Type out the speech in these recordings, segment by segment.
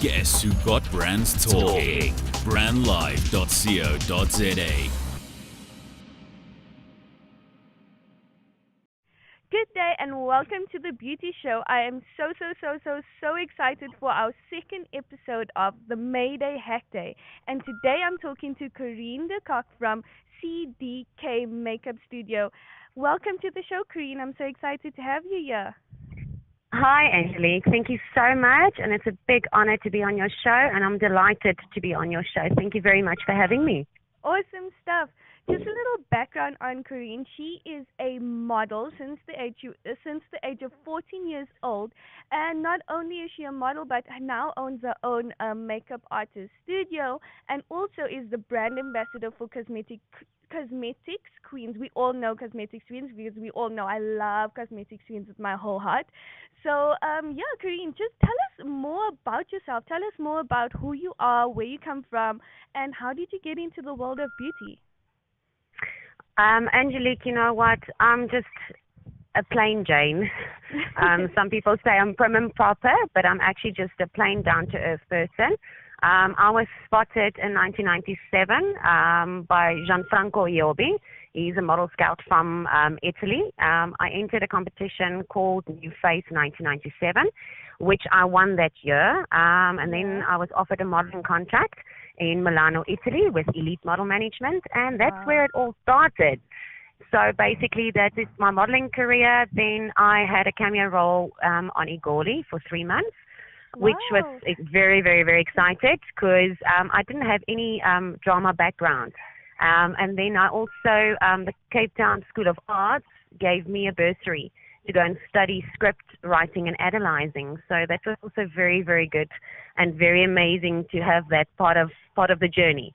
Guess who got brands talking? Brandlive.co.za. Good day and welcome to the Beauty Show. I am so excited for our second episode of the May Day Hack Day. And today I'm talking to Corinne de Kock from CDK Makeup Studio. Welcome to the show, Corinne. I'm so excited to have you here. Hi, Angelique. Thank you so much, and it's a big honor to be on your show, and I'm delighted to be on your show. Thank you very much for having me. Awesome stuff. Just a little background on Corinne. She is a model since the age of 14 years old, and not only is she a model, but now owns her own makeup artist studio, and also is the brand ambassador for Cosmetics Queens. We all know Cosmetics Queens because we all know I love Cosmetics Queens with my whole heart. So, Corinne, just tell us more about yourself. Tell us more about who you are, where you come from, and how did you get into the world of beauty? Angelique, you know what? I'm just a plain Jane. Some people say I'm prim and proper, but I'm actually just a plain down-to-earth person. I was spotted in 1997 by Gianfranco Iobi. He's a model scout from Italy. I entered a competition called New Face 1997, which I won that year. And then I was offered a modeling contract in Milano, Italy with Elite Model Management, and that's where it all started. So basically that is my modeling career. Then I had a cameo role on Igoli for 3 months. Which was very, very, very excited because I didn't have any drama background. And then I also, the Cape Town School of Arts gave me a bursary to go and study script writing and analyzing. So that was also very, very good and very amazing to have that part of the journey.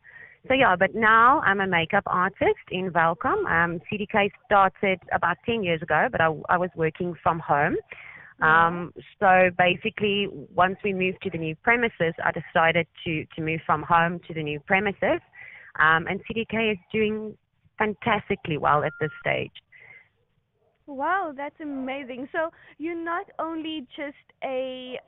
So yeah, but now I'm a makeup artist in Welkom. CDK started about 10 years ago, but I was working from home. So basically, once we moved to the new premises, I decided to move from home to the new premises. And CDK is doing fantastically well at this stage. Wow, that's amazing. So you're not only just a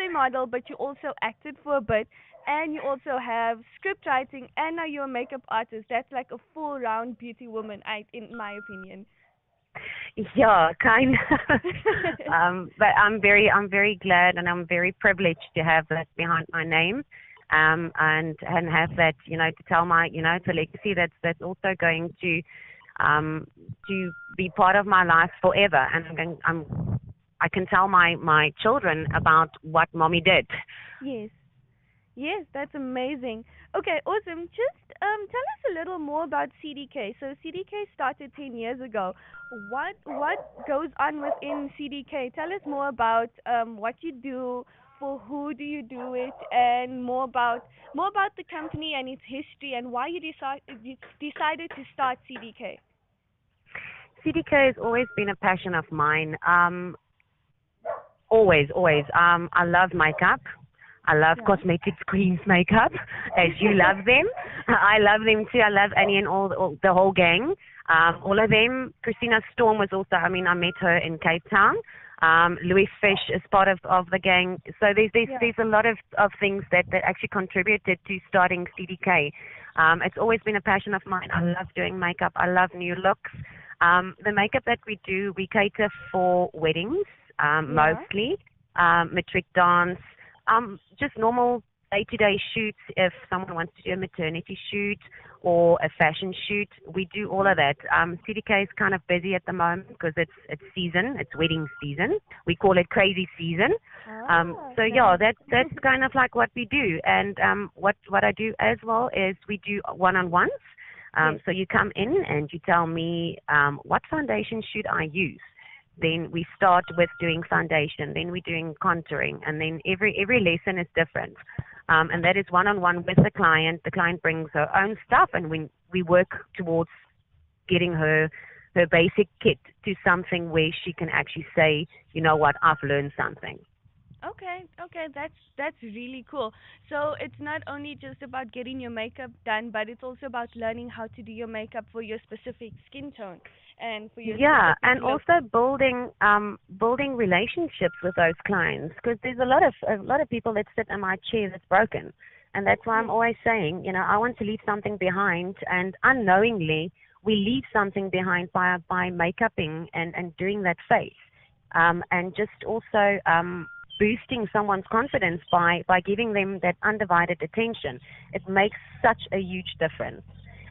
model, but you also acted for a bit, and you also have script writing, and now you're a makeup artist. That's like a full-round beauty woman, in my opinion. Yeah, kind of. But I'm very glad and I'm very privileged to have that behind my name, and have that, to tell my, it's a legacy that's also going to be part of my life forever. And I can tell my children about what mommy did. Yes, that's amazing. Okay, awesome. Just tell us a little more about CDK. So CDK started 10 years ago. What goes on within CDK? Tell us more about what you do, for who do you do it, and more about the company and its history and why you decided to start CDK. CDK has always been a passion of mine. Always. I love makeup. I love Cosmetics Queens makeup, as you love them. I love them too. I love Annie and all the whole gang. All of them. Christina Storm was also, I met her in Cape Town. Louis Fish is part of the gang. So there's a lot of things that actually contributed to starting CDK. It's always been a passion of mine. I love doing makeup. I love new looks. The makeup that we do, we cater for weddings, mostly, matric dance, just normal day-to-day shoots. If someone wants to do a maternity shoot or a fashion shoot, we do all of that. CDK is kind of busy at the moment because it's season, it's wedding season. We call it crazy season. That's kind of like what we do. And what I do as well is we do one-on-ones. So you come in and you tell me what foundation should I use. Then we start with doing foundation, then we're doing contouring, and then every lesson is different. And that is one-on-one with the client. The client brings her own stuff, and we work towards getting her basic kit to something where she can actually say, you know what, I've learned something. Okay, that's really cool. So it's not only just about getting your makeup done, but it's also about learning how to do your makeup for your specific skin tone and for your Yeah, specific and look. also building relationships with those clients because there's a lot of people that sit in my chair that's broken, and that's why I'm Yes. always saying, I want to leave something behind, and unknowingly we leave something behind by makeuping and doing that face, and just also boosting someone's confidence by giving them that undivided attention. It makes such a huge difference.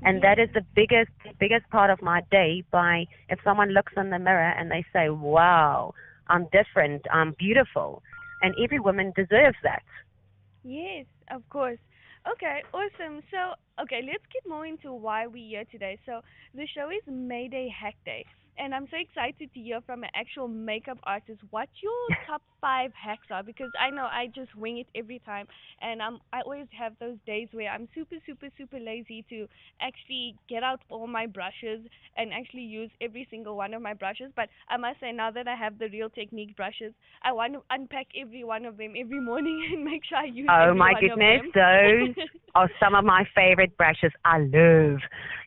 And that Yes. is the biggest part of my day by if someone looks in the mirror and they say, wow, I'm different, I'm beautiful. And every woman deserves that. Yes, of course. Okay, awesome. So, okay, let's get more into why we're here today. So, the show is Mayday Hack Day, and I'm so excited to hear from an actual makeup artist what your top 5 hacks are because I know I just wing it every time, and I always have those days where I'm super, super, super lazy to actually get out all my brushes and actually use every single one of my brushes. But I must say, now that I have the Real Technique brushes, I want to unpack every one of them every morning and make sure I use Oh every my one of goodness, them. those are some of my favorite brushes. I love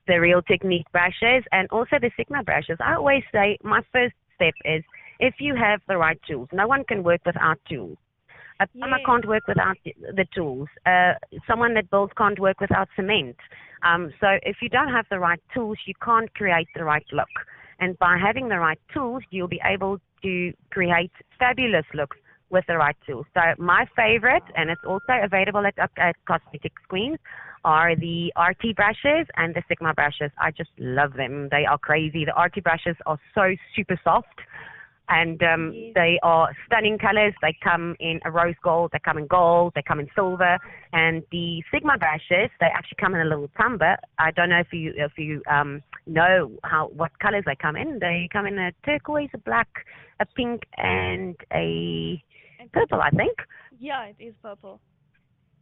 the Real Technique brushes and also the Sigma brushes. I always say my first step is if you have the right tools. No one can work without tools. A plumber Yes. can't work without the tools. Someone that builds can't work without cement. So if you don't have the right tools, you can't create the right look. And by having the right tools, you'll be able to create fabulous looks with the right tools. So my favorite, and it's also available at Cosmetic Queens, are the RT brushes and the Sigma brushes. I just love them. They are crazy. The RT brushes are so super soft and Yes. they are stunning colors. They come in a rose gold, they come in gold, they come in silver, and the Sigma brushes they actually come in a little tumbler. I don't know if you know how what colors they come in. They come in a turquoise, a black, a pink, and a And purple, I think. yeah, it is purple.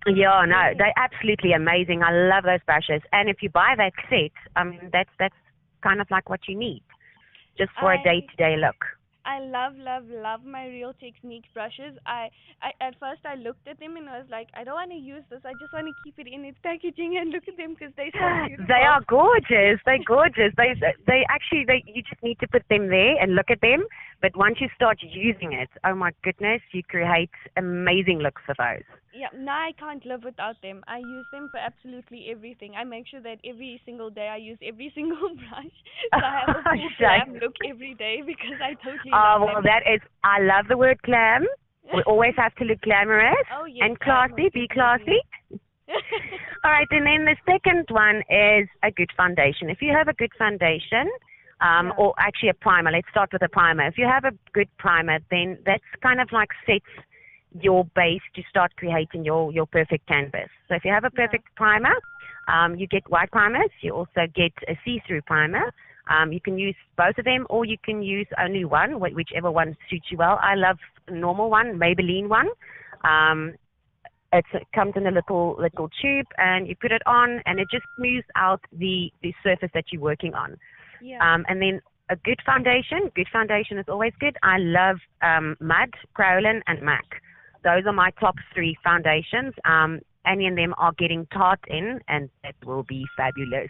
Yeah, no, Yes. they're absolutely amazing. I love those brushes, and if you buy that set, I mean that's kind of like what you need just for a I day-to-day look. I love, love, love my Real Techniques brushes. I at first I looked at them and I was like, I don't want to use this. I just want to keep it in its packaging and look at them because they're so They beautiful. are gorgeous. They're gorgeous. They actually you just need to put them there and look at them. But once you start using it, oh my goodness, you create amazing looks for those. Yeah, now I can't live without them. I use them for absolutely everything. I make sure that every single day I use every single brush, so I have a full glam Shame. look every day because I totally love Well, them. that is. I love the word glam. We always have to look glamorous Oh yes, and classy. most Be definitely. classy. All right, and then the second one is a good foundation. If you have a good foundation, Yeah. or actually a primer, let's start with a primer. If you have a good primer, then that's kind of like sets your base to start creating your perfect canvas. So if you have a Yeah. perfect primer, you get white primers. You also get a see-through primer. You can use both of them, or you can use only one, whichever one suits you well. I love normal one, Maybelline one. Um, it comes in a little tube, and you put it on, and it just smooths out the surface that you're working on. Yeah. And then a good foundation. Good foundation is always good. I love Mud, Crowlin, and MAC. Those are my top 3 foundations. Any of them are getting Tarte in, and it will be fabulous.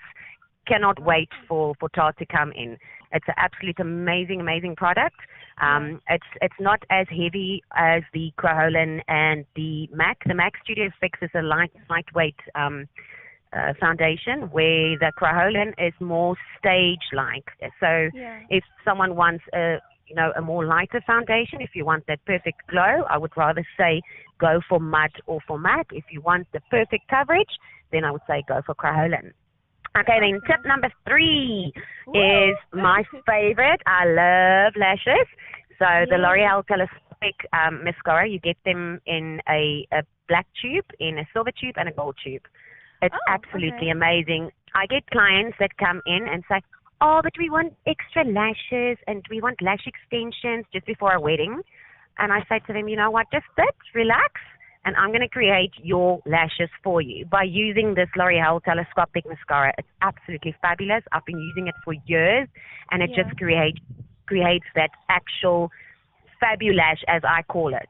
Cannot wait for Tarte to come in. It's an absolute amazing product. Yeah. It's not as heavy as the Crowlin and the MAC. The MAC Studio Fix is a lightweight foundation, where the Crowlin is more stage-like. So Yeah. if someone wants a more lighter foundation, if you want that perfect glow, I would rather say go for Mud or for MAC. If you want the perfect coverage, then I would say go for Crowlin. Okay, then Okay. tip number 3 Woo! is my favorite. I love lashes. So the Yes. L'Oreal Telescopic mascara, you get them in a black tube, in a silver tube, and a gold tube. It's Oh, absolutely okay. amazing. I get clients that come in and say, oh, but we want extra lashes and we want lash extensions just before our wedding. And I say to them, you know what, just sit, relax, and I'm going to create your lashes for you by using this L'Oreal Telescopic mascara. It's absolutely fabulous. I've been using it for years, and it Yeah. just creates that actual fabulash, as I call it.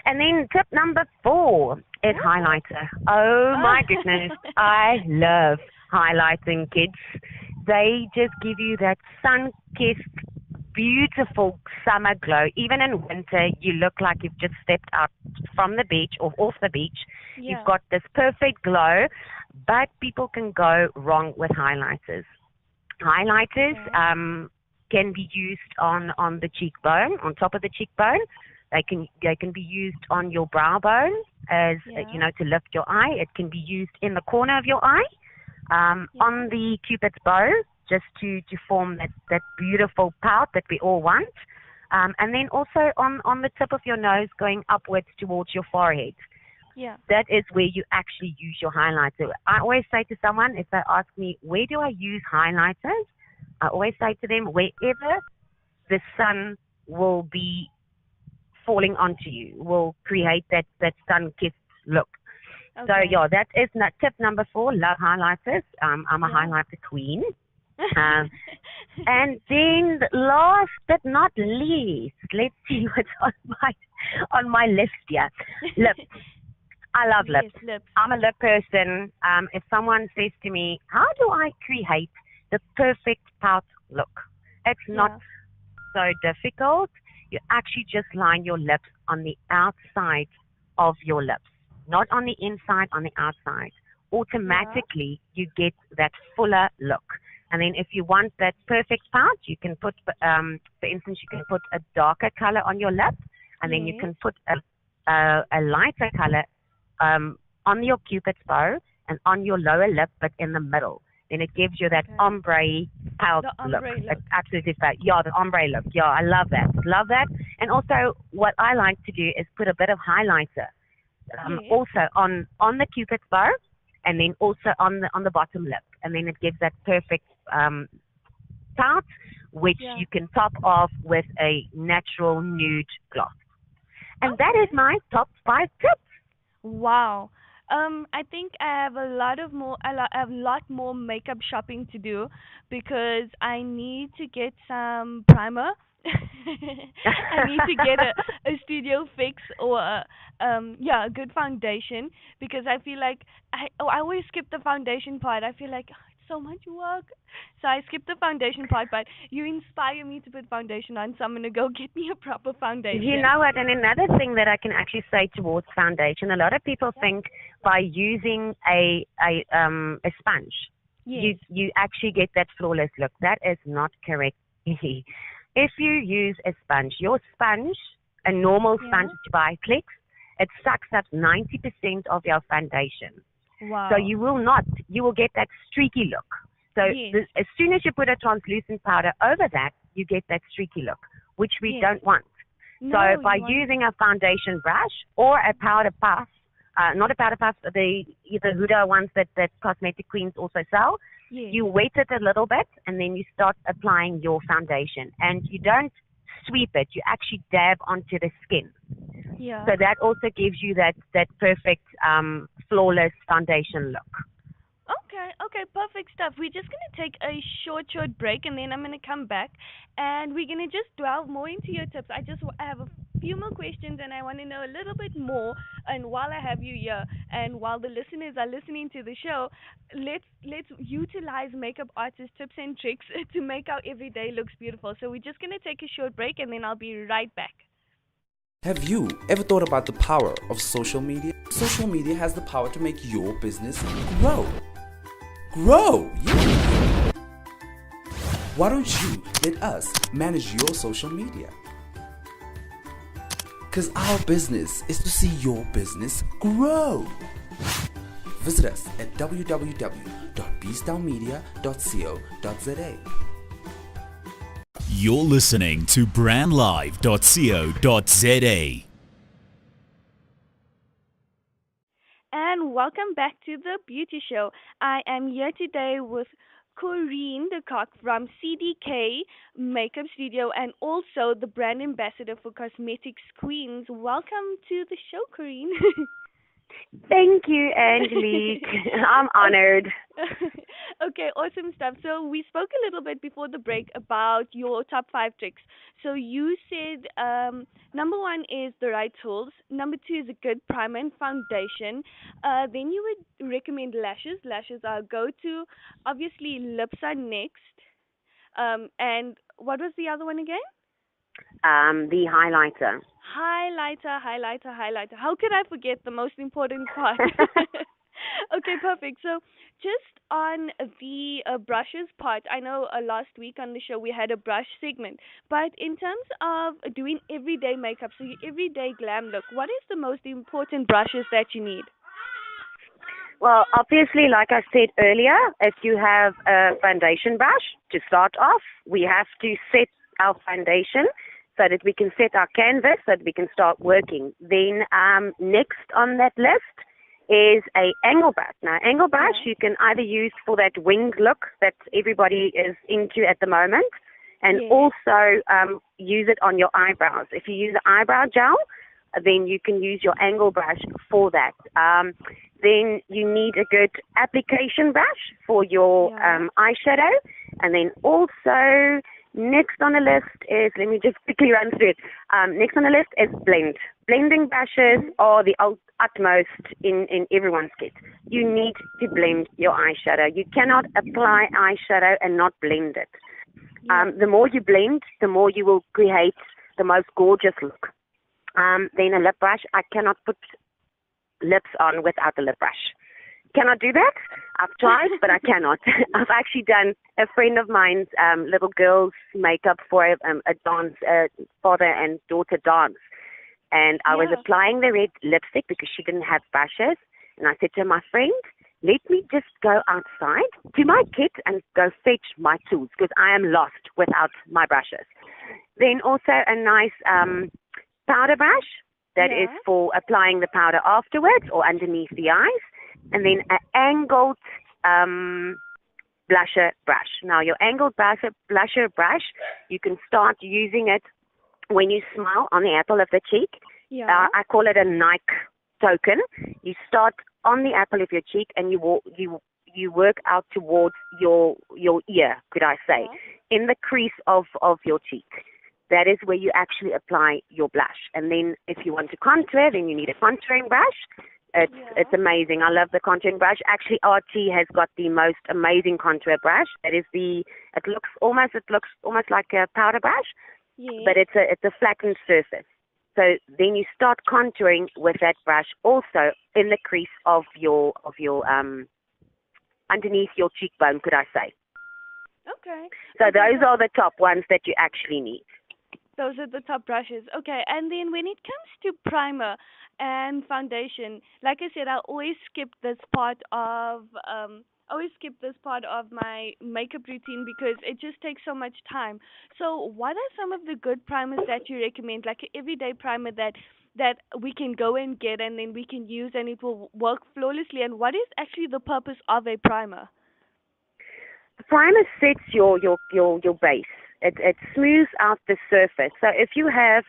And then tip number 4 is What? highlighter. Oh my Ah. goodness, I love highlighting kids. They just give you that sun-kissed, beautiful summer glow. Even in winter, you look like you've just stepped out from the beach or off the beach. You've Yeah. got this perfect glow, but people can go wrong with highlighters. Highlighters Okay. can be used on the cheekbone, on top of the cheekbone. They can be used on your brow bone as Yeah. to lift your eye. It can be used in the corner of your eye, Yeah. on the cupid's bow, just to form that beautiful pout that we all want. And then also on the tip of your nose, going upwards towards your forehead. Yeah. That is where you actually use your highlighter. I always say to someone, if they ask me, where do I use highlighters? I always say to them, wherever the sun will be falling onto you, will create that sun-kissed look. So, Okay. yeah, that is tip number 4, love highlighters. I'm a Yeah. highlighter queen. Um, and then last but not least, let's see what's on my list here. Lips. I love Yes, lips. lips. I'm a lip person. If someone says to me, how do I create the perfect pout look? It's not Yeah. so difficult. You actually just line your lips on the outside of your lips, not on the inside, on the outside. Yeah. Automatically, you get that fuller look. And then if you want that perfect pout, you can put, for instance, you can put a darker color on your lip, and then you Yes. can put a lighter color on your cupid's bow and on your lower lip, but in the middle. Then it gives you that Okay. ombre pout The look. ombre It's look. absolutely fat. Yeah, the ombre look. Yeah, I love that. Love that. And also, what I like to do is put a bit of highlighter, Yes. also on the cupid's bow, and then also on the bottom lip, and then it gives that perfect pout, which Yeah. you can top off with a natural nude gloss. And that is Okay. my top 5 tips. Wow. I think I have a lot more makeup shopping to do because I need to get some primer. I need to get a studio fix or a good foundation because I feel like I always skip the foundation part. I feel like it's so much work. So I skip the foundation part, but you inspire me to put foundation on, so I'm gonna go get me a proper You foundation. know what? And another thing that I can actually say towards foundation, a lot of people Yeah. think by using a sponge, Yes. you actually get that flawless look. That is not correct. If you use a sponge, your sponge, a normal Yeah. sponge that you buy, clicks, it sucks up 90% of your foundation. So Wow. you will get that streaky look. So Yes. as soon as you put a translucent powder over that, you get that streaky look, which we Yes. don't want. So No, by you want. using a foundation brush or a powder puff, not a powder puff, the Huda ones that cosmetic queens also sell, Yes. you wet it a little bit and then you start applying your foundation. And you don't sweep it, you actually dab onto the skin. Yeah. So that also gives you that perfect, flawless foundation look. Okay, okay, perfect stuff. We're just gonna take a short break, and then I'm gonna come back, and we're gonna just delve more into your tips. I have a few more questions, and I want to know a little bit more. And while I have you here, and while the listeners are listening to the show, let's utilize makeup artist tips and tricks to make our everyday looks beautiful. So we're just gonna take a short break, and then I'll be right back. Have you ever thought about the power of social media? Social media has the power to make your business grow. Grow! Yeah. Why don't you let us manage your social media? Because our business is to see your business grow. Visit us at www.bstylmedia.co.za. You're listening to brandlive.co.za. And welcome back to the beauty show. I am here today with Corinne de Kock from CDK Makeup Studio and also the brand ambassador for Cosmetics Queens. Welcome to the show, Corinne. Thank you, Angelique. I'm honored. Okay, awesome stuff. So we spoke a little bit before the break about your top 5 tricks. So you said number one is the right tools. Number two is a good primer and foundation. Then you would recommend lashes. Lashes are go-to. Obviously, lips are next. And what was the other one again? The highlighter. Highlighter. How could I forget the most important part? Okay, perfect. So, just on the brushes part, I know last week on the show we had a brush segment, but in terms of doing everyday makeup, so your everyday glam look, what is the most important brushes that you need? Well, obviously, like I said earlier, if you have a foundation brush, to start off, we have to set our foundation so that we can set our canvas so that we can start working. Then next on that list is a angle brush. Now, angle brush you can either use for that winged look that everybody is into at the moment, and also use it on your eyebrows. If you use an eyebrow gel, then you can use your angle brush for that. Then you need a good application brush for your eyeshadow. And then also, next on the list is, let me just quickly run through it. Next on the list is blend. Blending brushes are the utmost in everyone's kit. You need to blend your eyeshadow. You cannot apply eyeshadow and not blend it. The more you blend, the more you will create the most gorgeous look. Then a lip brush. I cannot put lips on without a lip brush. Cannot do that. I've tried, but I cannot. I've actually done a friend of mine's little girl's makeup for a dance, father and daughter dance. And I was applying the red lipstick because she didn't have brushes. And I said to my friend, let me just go outside to my kit and go fetch my tools because I am lost without my brushes. Then also a nice powder brush that is for applying the powder afterwards or underneath the eyes. And then an angled blusher brush. Now, your angled blusher brush, you can start using it when you smile on the apple of the cheek. I call it a Nike token. You start on the apple of your cheek and you work out towards your ear, could I say, in the crease of your cheek. That is where you actually apply your blush. And then if you want to contour, then you need a contouring brush. It's amazing. I love the contouring brush. Actually, RT has got the most amazing contour brush. That is it looks almost like a powder brush, but it's a flattened surface. So then you start contouring with that brush also in the crease of your underneath your cheekbone, could I say? Okay. So those are the top ones that you actually need. Those are the top brushes. Okay, and then when it comes to primer and foundation, like I said, I always skip this part of my makeup routine because it just takes so much time. So, what are some of the good primers that you recommend, like an everyday primer that we can go and get and then we can use and it will work flawlessly? And what is actually the purpose of a primer? The primer sets your base. It smooths out the surface. So if you have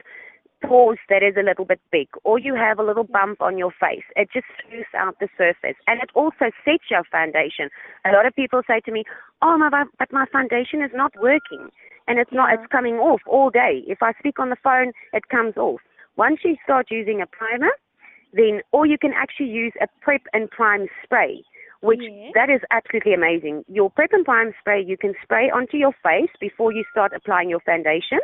pores that is a little bit big or you have a little bump on your face, it just smooths out the surface. And it also sets your foundation. A lot of people say to me, but my foundation is not working. And it's coming off all day. If I speak on the phone, it comes off. Once you start using a primer, or you can actually use a prep and prime spray, which that is absolutely amazing. Your prep and prime spray, you can spray onto your face before you start applying your foundation.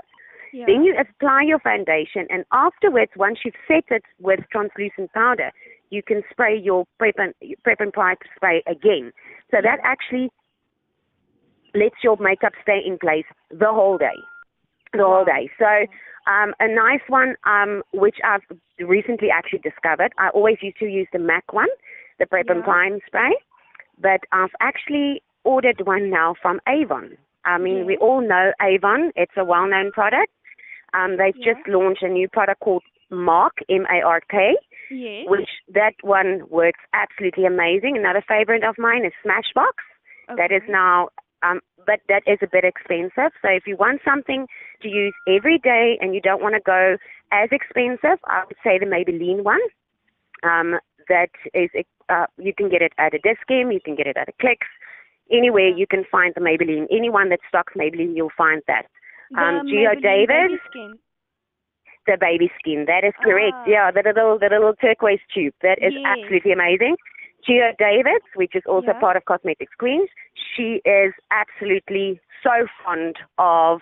Then you apply your foundation, and afterwards, once you've set it with translucent powder, you can spray your prep and prime spray again. So that actually lets your makeup stay in place the whole day. So a nice one, which I've recently actually discovered, I always used to use the MAC one, the prep and prime spray. But I've actually ordered one now from Avon. I mean, we all know Avon. It's a well-known product. They've just launched a new product called Mark, M-A-R-K, which that one works absolutely amazing. Another favorite of mine is Smashbox. That is now, but that is a bit expensive. So if you want something to use every day and you don't want to go as expensive, I would say the Maybelline one. that is, you can get it at a Discam, you can get it at a Clicks, anywhere you can find the Maybelline. Anyone that stocks Maybelline, you'll find that. Geo David, the baby skin. That is correct. Yeah, the little turquoise tube. That is absolutely amazing. Geo David, which is also part of Cosmetics Queens, she is absolutely so fond of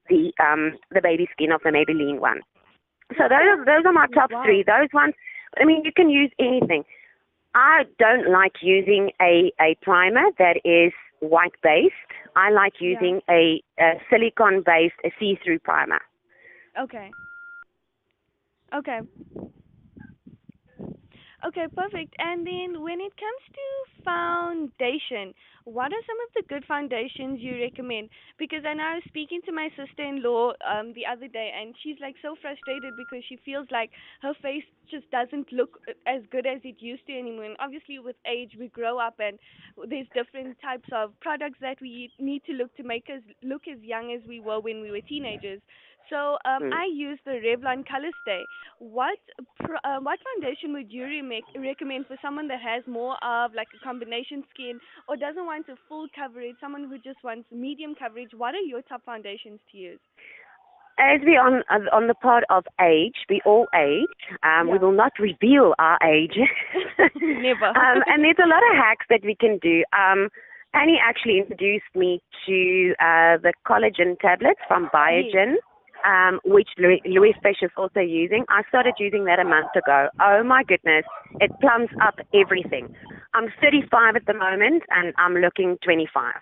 the baby skin of the Maybelline one. So those are my top three. Those ones, I mean, you can use anything. I don't like using a primer that is white-based. I like using a silicone-based, a see-through primer. Okay. Okay, perfect. And then when it comes to foundation, what are some of the good foundations you recommend? Because I know I was speaking to my sister-in-law the other day, and she's like so frustrated because she feels like her face just doesn't look as good as it used to anymore. And obviously with age, we grow up and there's different types of products that we need to look to make us look as young as we were when we were teenagers. So I use the Revlon Color Stay. What foundation would you recommend for someone that has more of like a combination skin or doesn't want a full coverage, someone who just wants medium coverage? What are your top foundations to use? As we on the part of age, we all age. We will not reveal our age. Never. And there's a lot of hacks that we can do. Annie actually introduced me to the collagen tablets from Biogen. Which Louis Fish is also using. I started using that a month ago. Oh my goodness, it plums up everything. I'm 35 at the moment and I'm looking 25,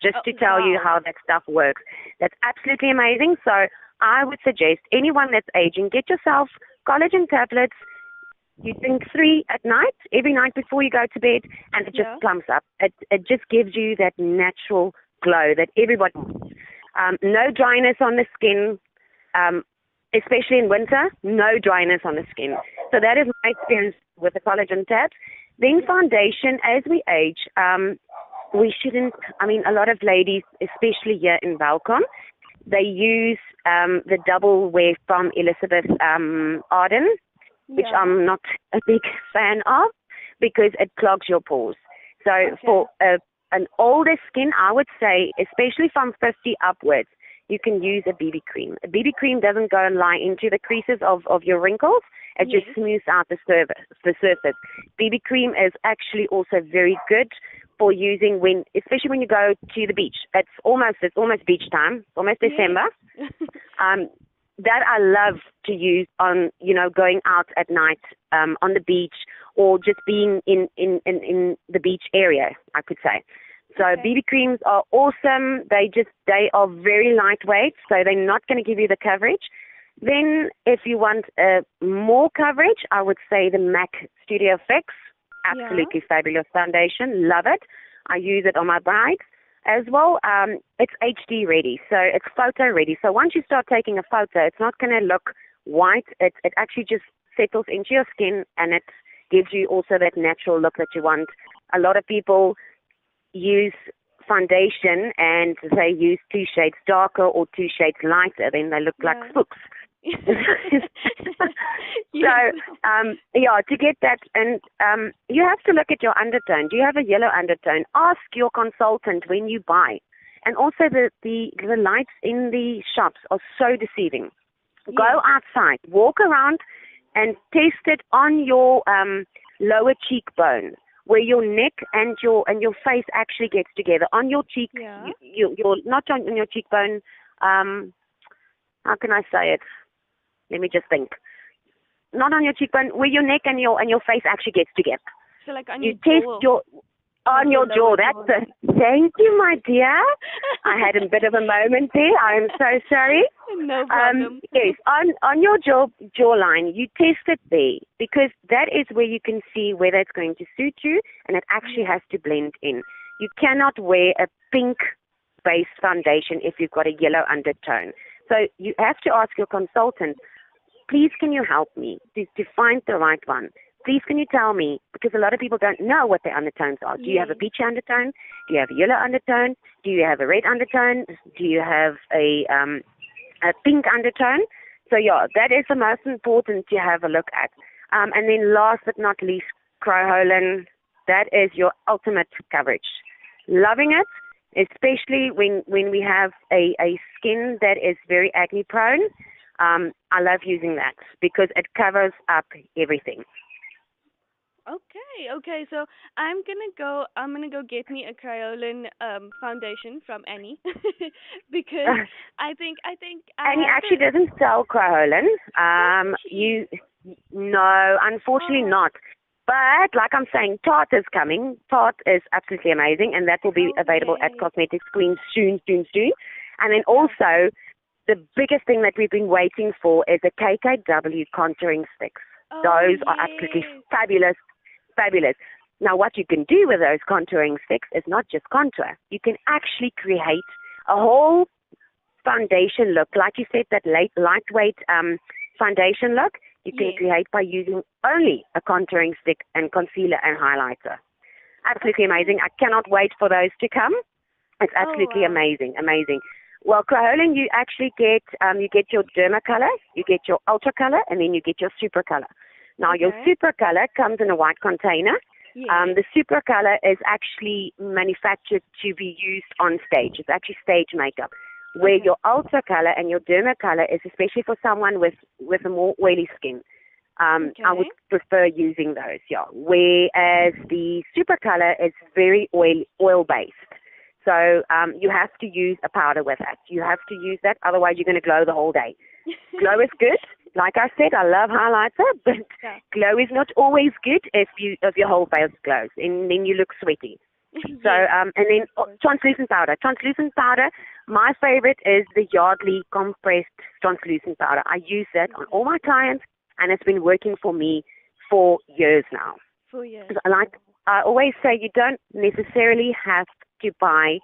just to tell you how that stuff works. That's absolutely amazing. So I would suggest anyone that's aging, get yourself collagen tablets. You drink 3 at night, every night before you go to bed, and it just plumps up. It just gives you that natural glow that everybody wants. No dryness on the skin. Especially in winter, no dryness on the skin. So that is my experience with the collagen tabs. Then foundation, as we age, we shouldn't, a lot of ladies, especially here in Welkom, they use the double wear from Elizabeth Arden, which I'm not a big fan of because it clogs your pores. So for an older skin, I would say, especially from 50 upwards, you can use a BB cream. A BB cream doesn't go and lie into the creases of your wrinkles. It just smooths out the surface. BB cream is actually also very good for using especially when you go to the beach. It's almost beach time, almost December. That I love to use on, going out at night on the beach or just being in the beach area, I could say. So BB creams are awesome. They are very lightweight, so they're not going to give you the coverage. Then if you want more coverage, I would say the MAC Studio Fix. Absolutely fabulous foundation. Love it. I use it on my brides as well. It's HD ready, so it's photo ready. So once you start taking a photo, it's not going to look white. It actually just settles into your skin, and it gives you also that natural look that you want. A lot of people use foundation and they use 2 shades darker or 2 shades lighter, then they look like spooks. To get that, and you have to look at your undertone. Do you have a yellow undertone? Ask your consultant when you buy. And also the lights in the shops are so deceiving. Go outside, walk around and test it on your lower cheekbone, where your neck and your face actually gets together. On your cheek, you're not on your cheekbone. How can I say it? Let me just think. Not on your cheekbone, where your neck and your face actually gets together. So like on you your test jaw. On your jaw. Thank you, my dear. I had a bit of a moment there. I am so sorry. No problem. Yes, on your jawline, you test it there because that is where you can see whether it's going to suit you, and it actually has to blend in. You cannot wear a pink-based foundation if you've got a yellow undertone. So you have to ask your consultant, please can you help me to find the right one? Please can you tell me, because a lot of people don't know what their undertones are. Do you have a peachy undertone? Do you have a yellow undertone? Do you have a red undertone? Do you have a pink undertone? So that is the most important to have a look at. And then last but not least, Cryoholin, that is your ultimate coverage. Loving it, especially when we have a skin that is very acne prone. I love using that because it covers up everything. Okay. So I'm gonna go get me a Crayolan foundation from Annie because I think I And he have actually to. doesn't sell Cryoholin. Doesn't she? No, unfortunately Oh, not. But like I'm saying, Tarte is coming. Tarte is absolutely amazing, and that will be oh available at yes. Cosmetics Queen soon. And then Yeah. also, the biggest thing that we've been waiting for is the KKW contouring sticks. Oh Those are absolutely yes. fabulous. Now, what you can do with those contouring sticks is not just contour. You can actually create a whole foundation look, like you said, that lightweight foundation look. You can Yes. create by using only a contouring stick and concealer and highlighter. Absolutely amazing. Okay. I cannot wait for those to come. It's Oh absolutely wow. amazing. Well, Cryoholin, you actually get your derma color, you get your ultra color, and then you get your super color. Now, your Okay. super color comes in a white container. Yes. The super color is actually manufactured to be used on stage. It's actually stage makeup. Where Okay. your ultra color and your derma color is especially for someone with a more oily skin. I would Okay. prefer using those, yeah. Whereas the super color is very oil based. So you have to use a powder with that. You have to use that, otherwise you're going to glow the whole day. Glow is good. Like I said, I love highlighter, but Yeah. glow is not always good if your whole face glows, and then you look sweaty. So Yes. and then Of course. translucent powder. Translucent powder. My favorite is the Yardley compressed translucent powder. I use that on all my clients, and it's been working for me for years now. 4 years. 'Cause like I always say, you don't necessarily have to buy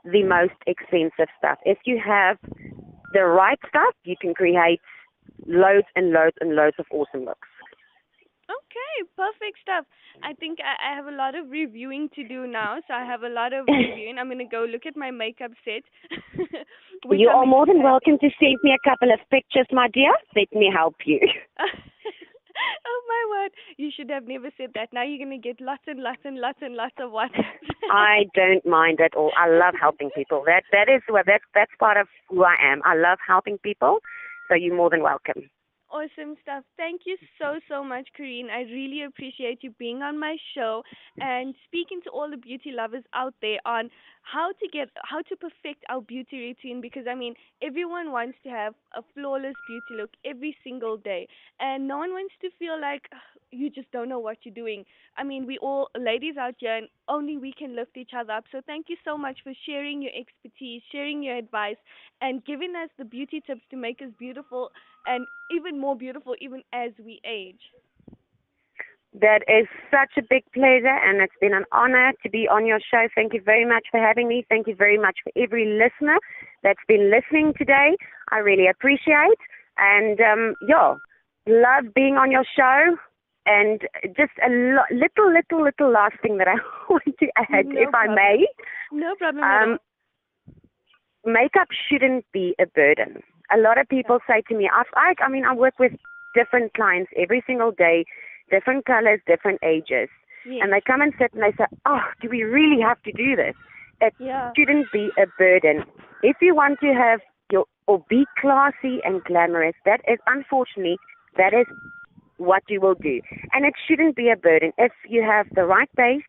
the most expensive stuff. If you have the right stuff, you can create loads and loads of awesome looks. Okay, perfect stuff. I think I have a lot of reviewing to do now, so I have a lot of reviewing. I'm gonna go look at my makeup set, which You I'm are more than excited. welcome to send me a couple of pictures, my dear. Let me help you. Oh my word! You should have never said that. Now you're gonna get lots and lots and lots and lots of WhatsApps. I don't mind at all. I love helping people. That's part of who I am. I love helping people. So you're more than welcome. Awesome stuff. Thank you so much, Kareen. I really appreciate you being on my show and speaking to all the beauty lovers out there on how to perfect our beauty routine, because I mean everyone wants to have a flawless beauty look every single day, and no one wants to feel like, "Ugh, you just don't know what you're doing." I mean, we all ladies out here, and only we can lift each other up. So thank you so much for sharing your expertise, sharing your advice, and giving us the beauty tips to make us beautiful and even more beautiful even as we age. That is such a big pleasure, and it's been an honor to be on your show. Thank you very much for having me. Thank you very much for every listener that's been listening today. I really appreciate, and love being on your show. And just a little last thing that I want to add, No if I problem. may. No problem at all. Makeup shouldn't be a burden. A lot of people say to me, I work with different clients every single day, different colors, different ages. Yes. And they come and sit and they say, oh, do we really have to do this? It Yeah. shouldn't be a burden. If you want to have or be classy and glamorous, that is what you will do. And it shouldn't be a burden. If you have the right base,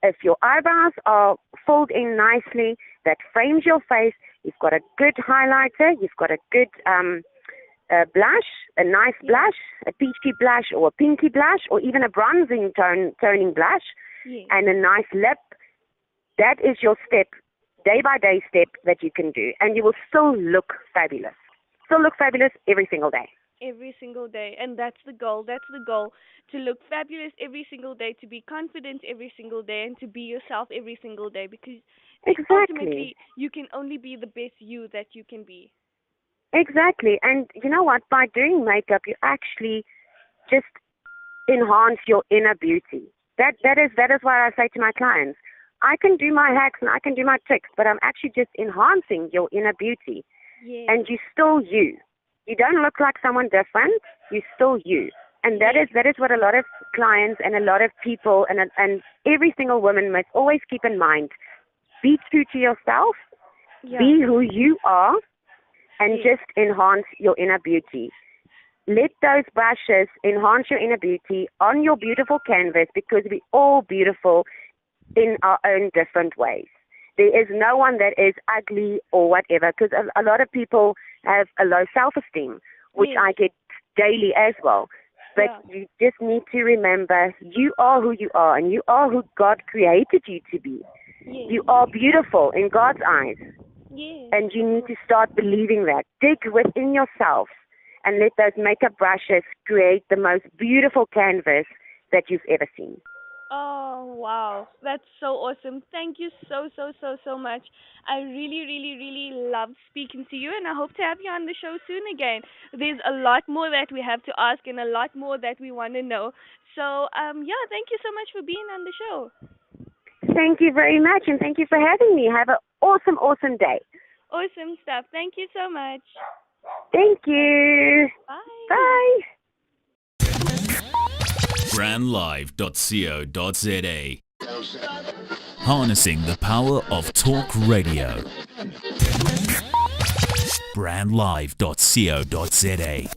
if your eyebrows are filled in nicely, that frames your face, you've got a good highlighter, you've got a good blush, a nice blush, a peachy blush or a pinky blush, or even a bronzing toning blush, Yes. and a nice lip, that is your day by day step that you can do. And you will still look fabulous. Still look fabulous every single day. Every single day, and that's the goal. That's the goal, to look fabulous every single day, to be confident every single day, and to be yourself every single day, because Exactly. ultimately you can only be the best you that you can be. Exactly. And you know what? By doing makeup, you actually just enhance your inner beauty. That is why I say to my clients, I can do my hacks and I can do my tricks, but I'm actually just enhancing your inner beauty. Yes. And you're still you. You don't look like someone different. You're still you. And that is what a lot of clients and a lot of people, and every single woman must always keep in mind, be true to yourself, be who you are, and just enhance your inner beauty. Let those brushes enhance your inner beauty on your beautiful canvas, because we're all beautiful in our own different ways. There is no one that is ugly or whatever, because a lot of people have a low self-esteem, which I get daily as well. But you just need to remember, you are who you are, and you are who God created you to be. You are beautiful in God's eyes. And you need to start believing that. Dig within yourself and let those makeup brushes create the most beautiful canvas that you've ever seen. Oh, wow. That's so awesome. Thank you so much. I really, really, really love speaking to you, and I hope to have you on the show soon again. There's a lot more that we have to ask and a lot more that we want to know. So, thank you so much for being on the show. Thank you very much, and thank you for having me. Have an awesome, awesome day. Awesome stuff. Thank you so much. Thank you. Bye. Bye. brandlive.co.za. Harnessing the power of talk radio. brandlive.co.za.